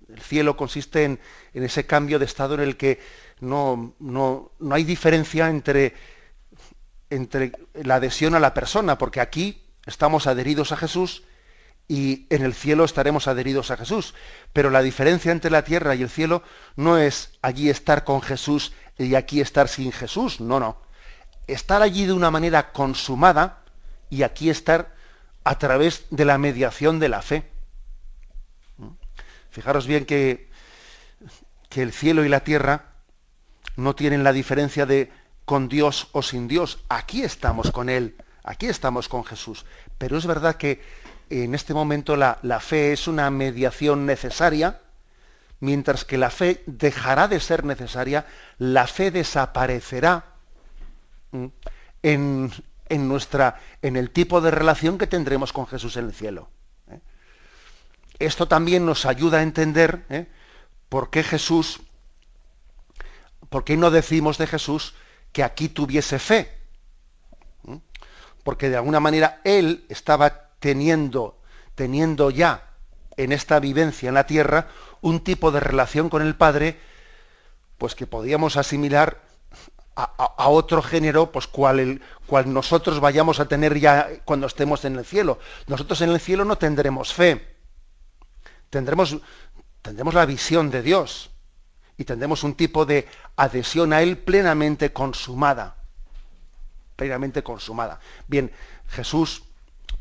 El cielo consiste en ese cambio de estado en el que no hay diferencia entre la adhesión a la persona, porque aquí estamos adheridos a Jesús y en el cielo estaremos adheridos a Jesús. Pero la diferencia entre la tierra y el cielo no es allí estar con Jesús y aquí estar sin Jesús, no. Estar allí de una manera consumada y aquí estar a través de la mediación de la fe. Fijaros bien que el cielo y la tierra no tienen la diferencia de con Dios o sin Dios. Aquí estamos con Él, aquí estamos con Jesús. Pero es verdad que en este momento la fe es una mediación necesaria, mientras que la fe dejará de ser necesaria, la fe desaparecerá en el tipo de relación que tendremos con Jesús en el cielo. Esto también nos ayuda a entender por qué no decimos de Jesús que aquí tuviese fe. Porque de alguna manera Él estaba teniendo ya en esta vivencia en la tierra un tipo de relación con el Padre, pues que podíamos asimilar a otro género, pues cual nosotros vayamos a tener ya cuando estemos en el cielo. Nosotros en el cielo no tendremos fe. Tendremos la visión de Dios y tendremos un tipo de adhesión a Él plenamente consumada. Bien, Jesús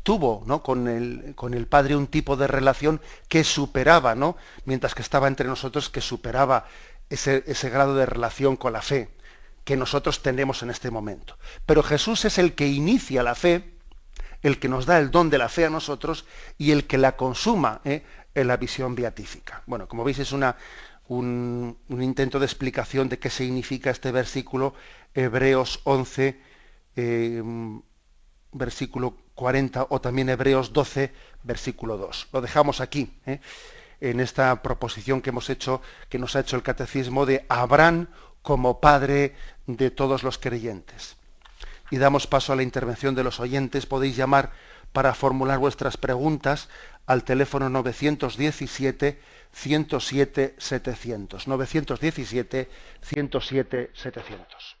tuvo, ¿no?, con el Padre un tipo de relación que superaba, ¿no?, mientras que estaba entre nosotros, que superaba ese grado de relación con la fe que nosotros tenemos en este momento. Pero Jesús es el que inicia la fe, el que nos da el don de la fe a nosotros y el que la consuma en la visión beatífica. Bueno, como veis, es un intento de explicación de qué significa este versículo, Hebreos 11, versículo 40, o también Hebreos 12, versículo 2. Lo dejamos aquí, en esta proposición que nos ha hecho el Catecismo de Abraham como padre de todos los creyentes. Y damos paso a la intervención de los oyentes. Podéis llamar para formular vuestras preguntas al teléfono 917-107-700. 917-107-700.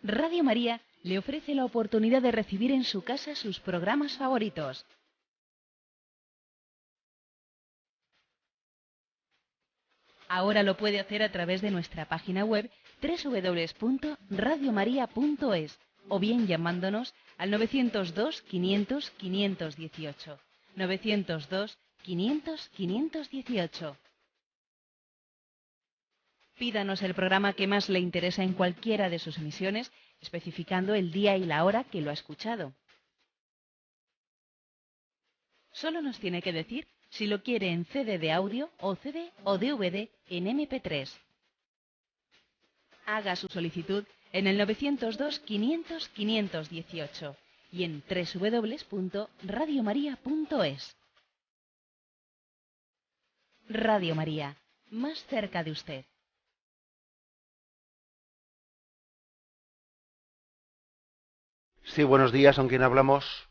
Radio María le ofrece la oportunidad de recibir en su casa sus programas favoritos. Ahora lo puede hacer a través de nuestra página web www.radiomaria.es o bien llamándonos al 902 500 518. 902 500 518. Pídanos el programa que más le interesa en cualquiera de sus emisiones, especificando el día y la hora que lo ha escuchado. Solo nos tiene que decir si lo quiere en CD de audio o CD o DVD en MP3. Haga su solicitud en el 902 500 518 y en www.radiomaria.es. Radio María, más cerca de usted. Sí, buenos días, ¿con quién hablamos?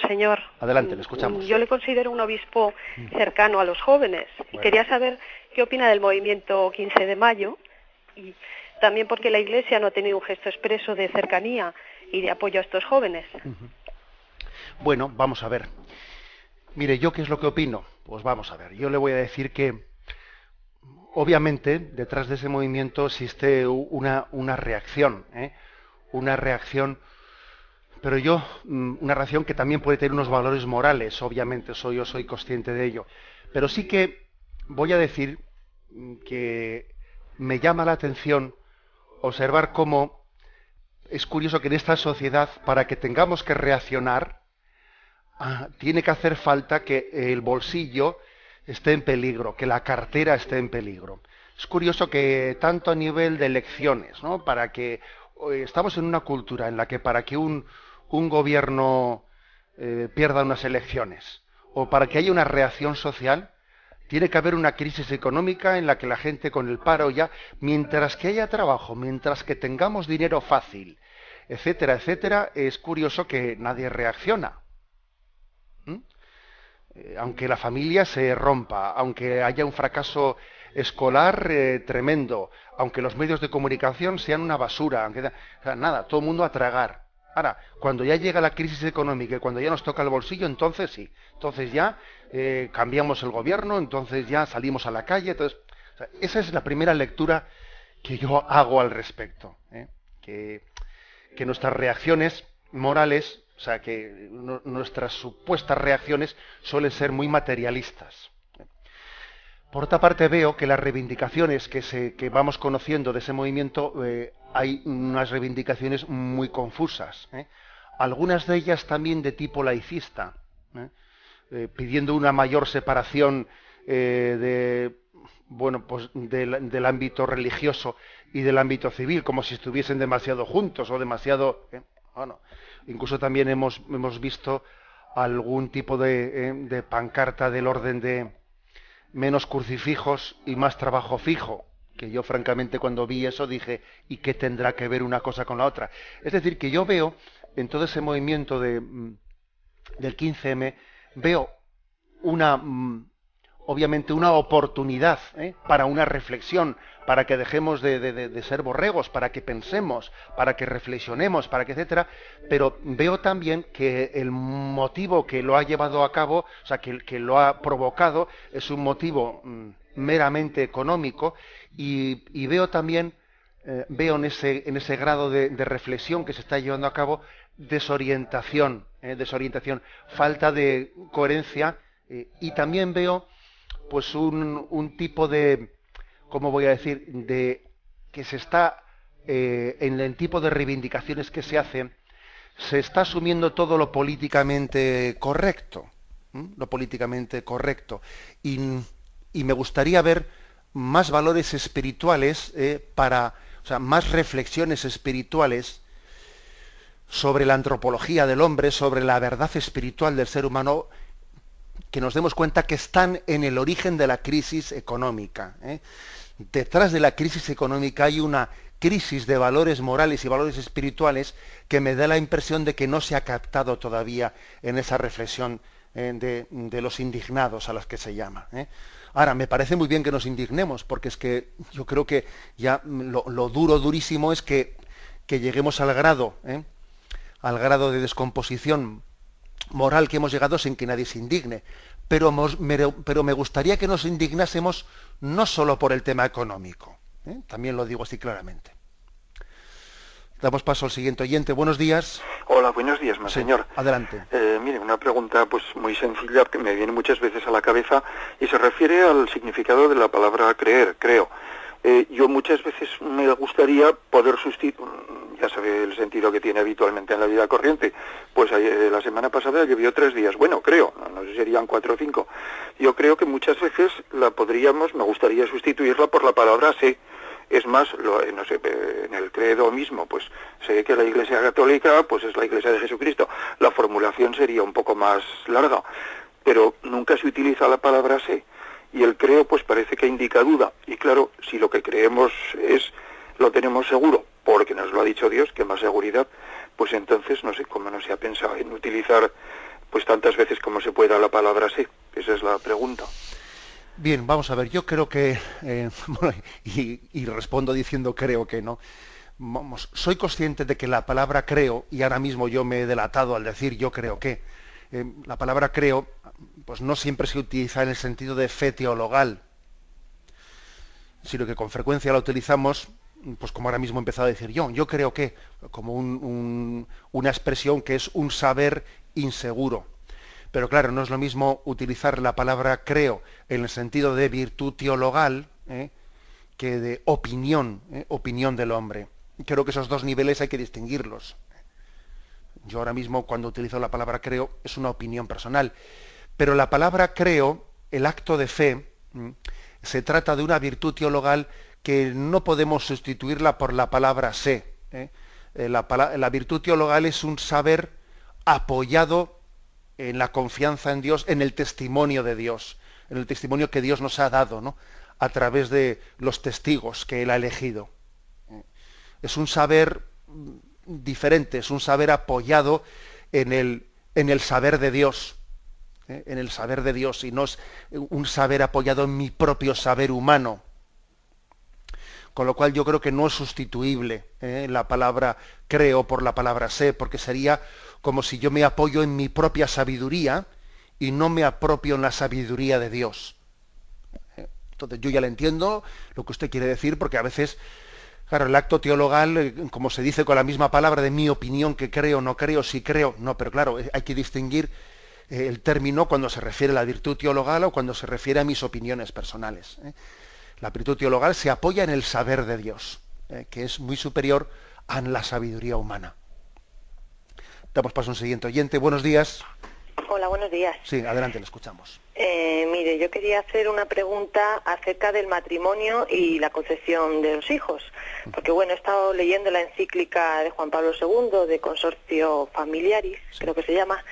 Señor, adelante, le escuchamos. Yo le considero un obispo cercano a los jóvenes y quería saber qué opina del movimiento 15 de mayo y también porque la Iglesia no ha tenido un gesto expreso de cercanía y de apoyo a estos jóvenes. Bueno, vamos a ver. Mire, ¿yo qué es lo que opino? Pues vamos a ver. Yo le voy a decir que, obviamente, detrás de ese movimiento existe una reacción, una reacción, pero una reacción que también puede tener unos valores morales, obviamente, yo soy consciente de ello. Pero sí que voy a decir que me llama la atención observar cómo es curioso que en esta sociedad, para que tengamos que reaccionar, tiene que hacer falta que el bolsillo esté en peligro, que la cartera esté en peligro. Es curioso que tanto a nivel de elecciones, ¿no? Estamos en una cultura en la que para que un gobierno pierda unas elecciones o para que haya una reacción social, tiene que haber una crisis económica en la que la gente con el paro ya, mientras que haya trabajo, mientras que tengamos dinero fácil, etcétera, etcétera, es curioso que nadie reacciona. Aunque la familia se rompa, aunque haya un fracaso escolar tremendo, aunque los medios de comunicación sean una basura, nada, todo el mundo a tragar. Ahora, cuando ya llega la crisis económica y cuando ya nos toca el bolsillo, entonces sí, entonces ya cambiamos el gobierno, entonces ya salimos a la calle. Entonces, esa es la primera lectura que yo hago al respecto, que nuestras reacciones morales, o sea, que nuestras supuestas reacciones suelen ser muy materialistas. Por otra parte, veo que las reivindicaciones que vamos conociendo de ese movimiento, hay unas reivindicaciones muy confusas. Algunas de ellas también de tipo laicista, pidiendo una mayor separación del ámbito religioso y del ámbito civil, como si estuviesen demasiado juntos o demasiado... Bueno, incluso también hemos visto algún tipo de pancarta del orden de menos crucifijos y más trabajo fijo, que yo francamente cuando vi eso dije, ¿y qué tendrá que ver una cosa con la otra? Es decir, que yo veo en todo ese movimiento del 15M, veo obviamente una oportunidad para una reflexión, para que dejemos de ser borregos, para que pensemos, para que reflexionemos, para que etcétera, pero veo también que el motivo que lo ha llevado a cabo, o sea, que lo ha provocado, es un motivo meramente económico, y veo también, en ese grado de reflexión que se está llevando a cabo, desorientación, falta de coherencia, y también veo pues un tipo de, ¿cómo voy a decir?, de que se está, en el tipo de reivindicaciones que se hacen, se está asumiendo todo lo políticamente correcto, y me gustaría ver más valores espirituales, o sea, más reflexiones espirituales sobre la antropología del hombre, sobre la verdad espiritual del ser humano, que nos demos cuenta que están en el origen de la crisis económica. Detrás de la crisis económica hay una crisis de valores morales y valores espirituales que me da la impresión de que no se ha captado todavía en esa reflexión de los indignados a los que se llama. Ahora, me parece muy bien que nos indignemos, porque es que yo creo que ya lo durísimo es que lleguemos al grado de descomposición moral que hemos llegado sin que nadie se indigne, pero me gustaría que nos indignásemos no solo por el tema económico, también lo digo así claramente. Damos paso al siguiente oyente. Buenos días. Hola, buenos días, monseñor. Sí, adelante. Mire, una pregunta pues muy sencilla que me viene muchas veces a la cabeza y se refiere al significado de la palabra creer, creo. Yo muchas veces me gustaría poder sustituir, ya sabe el sentido que tiene habitualmente en la vida corriente, pues la semana pasada llovió 3 días, bueno, creo, no sé si serían 4 o 5, yo creo que muchas veces me gustaría sustituirla por la palabra sé. Es más, no sé, en el credo mismo, pues sé que la Iglesia Católica pues es la Iglesia de Jesucristo, la formulación sería un poco más larga, pero nunca se utiliza la palabra sé. Y el creo pues parece que indica duda, y claro, si lo que creemos lo tenemos seguro, porque nos lo ha dicho Dios, que más seguridad, pues entonces no sé cómo no se ha pensado en utilizar pues tantas veces como se pueda la palabra sí. Esa es la pregunta. Bien, vamos a ver, yo creo que, y respondo diciendo creo que no, vamos, soy consciente de que la palabra creo, y ahora mismo yo me he delatado al decir yo creo que, la palabra creo, pues no siempre se utiliza en el sentido de fe teologal, sino que con frecuencia la utilizamos, pues como ahora mismo he empezado a decir yo creo que, como una expresión que es un saber inseguro. Pero claro, no es lo mismo utilizar la palabra creo en el sentido de virtud teologal, que de opinión del hombre. Creo que esos dos niveles hay que distinguirlos. Yo ahora mismo, cuando utilizo la palabra creo, es una opinión personal. Pero la palabra creo, el acto de fe, se trata de una virtud teologal que no podemos sustituirla por la palabra sé. La virtud teologal es un saber apoyado en la confianza en Dios, en el testimonio de Dios, en el testimonio que Dios nos ha dado, ¿no?, a través de los testigos que Él ha elegido. Es un saber diferente, es un saber apoyado en el saber de Dios, en el saber de Dios, y no es un saber apoyado en mi propio saber humano. Con lo cual yo creo que no es sustituible la palabra creo por la palabra sé, porque sería como si yo me apoyo en mi propia sabiduría y no me apropio en la sabiduría de Dios. Entonces yo ya le entiendo lo que usted quiere decir, porque a veces, claro, el acto teologal, como se dice con la misma palabra de mi opinión, que creo, no creo, sí creo, no, pero claro, hay que distinguir el término cuando se refiere a la virtud teologal o cuando se refiere a mis opiniones personales. La virtud teologal se apoya en el saber de Dios, que es muy superior a la sabiduría humana. Damos paso a un siguiente oyente. Buenos días. Hola, buenos días. Sí, adelante, le escuchamos. Mire, yo quería hacer una pregunta acerca del matrimonio y la concepción de los hijos. Porque, bueno, he estado leyendo la encíclica de Juan Pablo II, de Consortio Familiaris, sí, creo que se llama.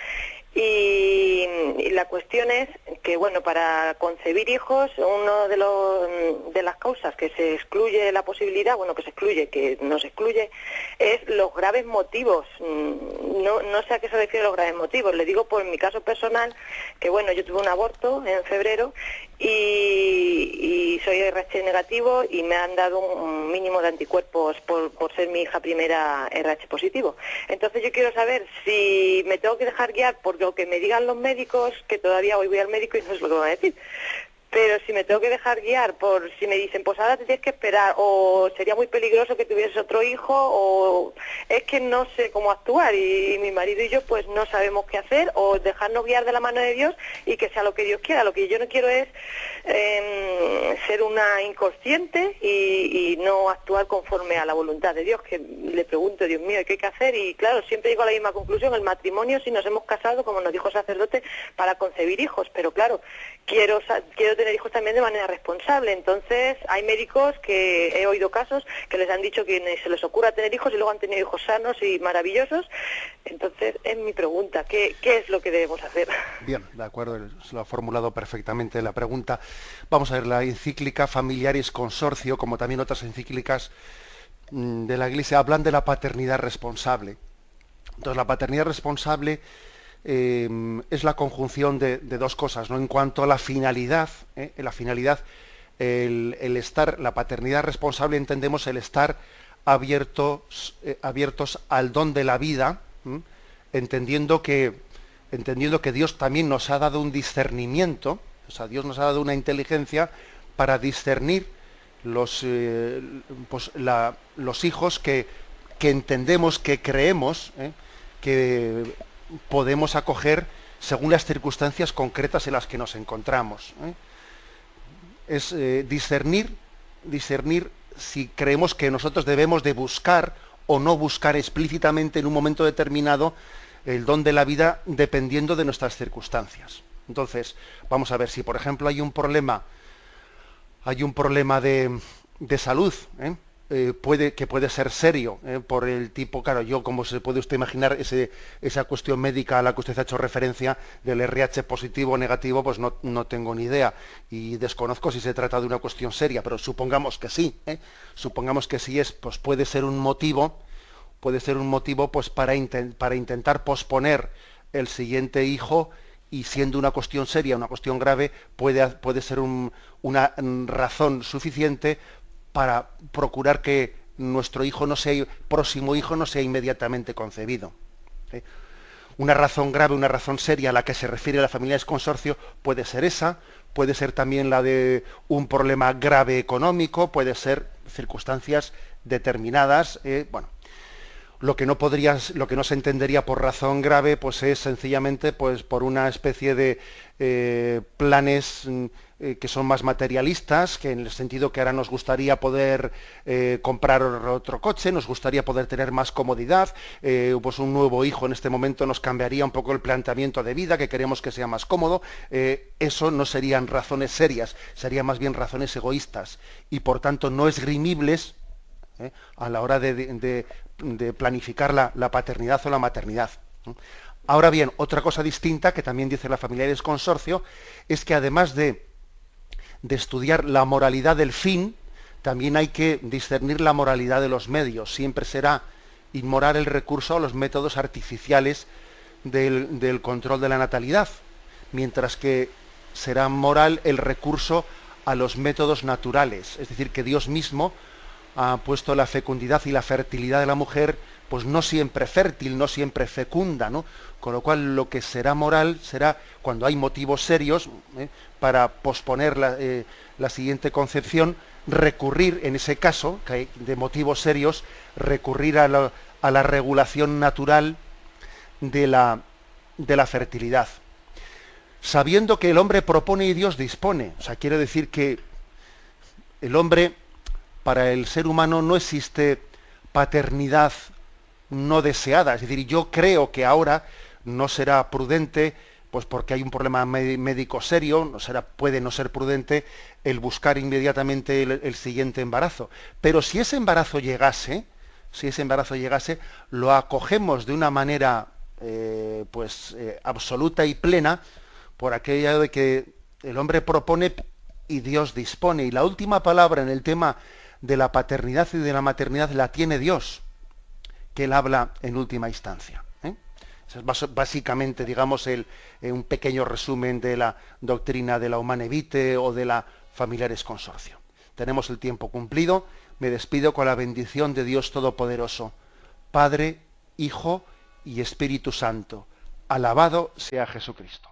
Y la cuestión es que, bueno, para concebir hijos, una de las causas que se excluye la posibilidad, bueno, que se excluye, que no se excluye, es los graves motivos. No sé a qué se refiere los graves motivos. Le digo por mi caso personal, que, bueno, yo tuve un aborto en febrero y soy RH negativo y me han dado un mínimo de anticuerpos por ser mi hija primera RH positivo. Entonces yo quiero saber si me tengo que dejar guiar por lo que me digan los médicos, que todavía hoy voy al médico y no es lo que me van a decir, pero si me tengo que dejar guiar por si me dicen, pues ahora te tienes que esperar, o sería muy peligroso que tuvieses otro hijo, o es que no sé cómo actuar y mi marido y yo pues no sabemos qué hacer, o dejarnos guiar de la mano de Dios y que sea lo que Dios quiera. Lo que yo no quiero es ser una inconsciente y no actuar conforme a la voluntad de Dios, que le pregunto, Dios mío, ¿qué hay que hacer? Y claro, siempre llego a la misma conclusión: el matrimonio, si nos hemos casado, como nos dijo el sacerdote, para concebir hijos, pero claro, quiero tener hijos también de manera responsable. Entonces hay médicos que he oído casos que les han dicho que ni se les ocurra tener hijos y luego han tenido hijos sanos y maravillosos. Entonces es mi pregunta, ¿qué es lo que debemos hacer? Bien, de acuerdo, se lo ha formulado perfectamente la pregunta. Vamos a ver, la encíclica Familiaris Consortio, como también otras encíclicas de la Iglesia, hablan de la paternidad responsable. Entonces la paternidad responsable es la conjunción de dos cosas, ¿no? En cuanto a la finalidad, la paternidad responsable, entendemos el estar abiertos al don de la vida, entendiendo que Dios también nos ha dado un discernimiento, o sea, Dios nos ha dado una inteligencia para discernir los hijos que entendemos, que creemos, que podemos acoger según las circunstancias concretas en las que nos encontramos. Es discernir si creemos que nosotros debemos de buscar o no buscar explícitamente en un momento determinado el don de la vida, dependiendo de nuestras circunstancias. Entonces, vamos a ver, si por ejemplo hay un problema de salud, puede ser serio, por el tipo, claro, yo, como se puede usted imaginar, esa cuestión médica a la que usted ha hecho referencia del RH positivo o negativo, pues no tengo ni idea y desconozco si se trata de una cuestión seria, pero supongamos que sí, supongamos que sí pues puede ser un motivo pues para intentar posponer el siguiente hijo, y siendo una cuestión seria, una cuestión grave, puede ser una razón suficiente para procurar que nuestro próximo hijo no sea inmediatamente concebido. Una razón grave, una razón seria a la que se refiere la familia de consorcio puede ser esa, puede ser también la de un problema grave económico, puede ser circunstancias determinadas. Lo que no se entendería por razón grave, pues es sencillamente pues por una especie de planes que son más materialistas, que en el sentido que ahora nos gustaría poder comprar otro coche, nos gustaría poder tener más comodidad, pues un nuevo hijo en este momento nos cambiaría un poco el planteamiento de vida, que queremos que sea más cómodo. Eso no serían razones serias, serían más bien razones egoístas y por tanto no esgrimibles a la hora de planificar la paternidad o la maternidad. Ahora bien, otra cosa distinta que también dice la Familiares Consorcio es que además de estudiar la moralidad del fin, también hay que discernir la moralidad de los medios. Siempre será inmoral el recurso a los métodos artificiales del control de la natalidad, mientras que será moral el recurso a los métodos naturales. Es decir, que Dios mismo ha puesto la fecundidad y la fertilidad de la mujer, pues no siempre fértil, no siempre fecunda, ¿no? Con lo cual lo que será moral será cuando hay motivos serios para posponer la siguiente concepción, recurrir en ese caso, que hay de motivos serios, recurrir a la regulación natural de la fertilidad. Sabiendo que el hombre propone y Dios dispone. O sea, quiere decir que el hombre, para el ser humano no existe paternidad no deseada. Es decir, yo creo que ahora no será prudente, pues porque hay un problema médico serio, puede no ser prudente el buscar inmediatamente el siguiente embarazo. Pero si ese embarazo llegase, lo acogemos de una manera absoluta y plena, por aquello de que el hombre propone y Dios dispone. Y la última palabra en el tema de la paternidad y de la maternidad la tiene Dios, que Él habla en última instancia. Ese es básicamente, digamos, un pequeño resumen de la doctrina de la Humanae Vitae o de la Familiares Consorcio. Tenemos el tiempo cumplido. Me despido con la bendición de Dios Todopoderoso, Padre, Hijo y Espíritu Santo. Alabado sea Jesucristo.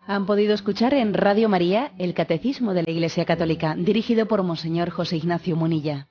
Han podido escuchar en Radio María el Catecismo de la Iglesia Católica, dirigido por Monseñor José Ignacio Munilla.